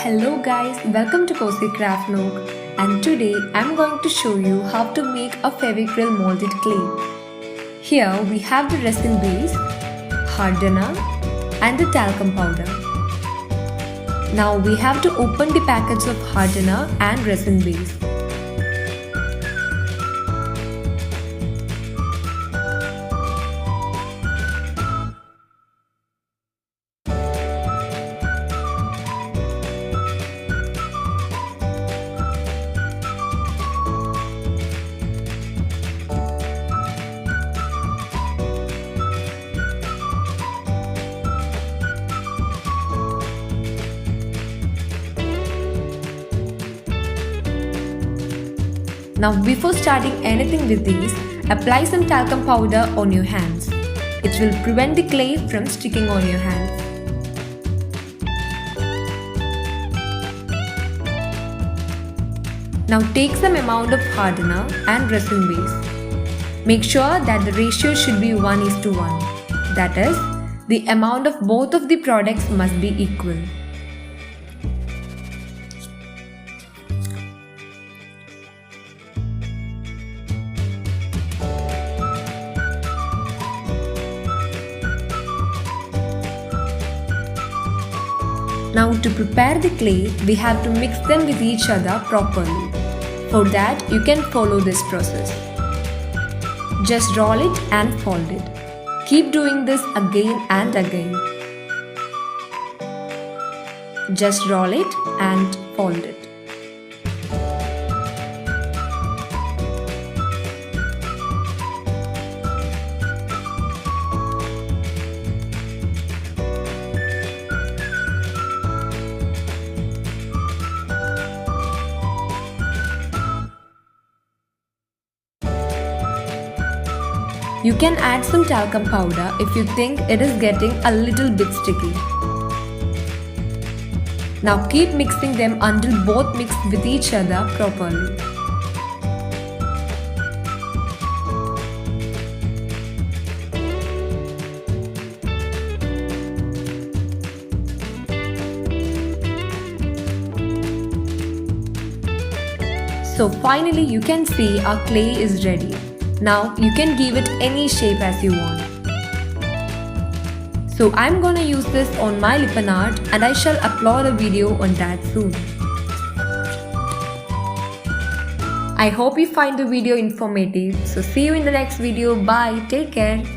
Hello guys, welcome to Cozy Craft Nook, and today I'm going to show you how to make a Fevicryl molded clay. Here we have the resin base, hardener and the talcum powder. Now we have to open the packets of hardener and resin base. Now before starting anything with these, apply some talcum powder on your hands. It will prevent the clay from sticking on your hands. Now take some amount of hardener and resin base. Make sure that the ratio should be 1:1. That is, the amount of both of the products must be equal. Now to prepare the clay, we have to mix them with each other properly. For that, you can follow this process. Just roll it and fold it. Keep doing this again and again. Just roll it and fold it. You can add some talcum powder if you think it is getting a little bit sticky. Now keep mixing them until both mix with each other properly. So finally you can see our clay is ready. Now you can give it any shape as you want. So I'm gonna use this on my lippan art and I shall upload a video on that soon. I hope you find the video informative. So see you in the next video. Bye. Take care.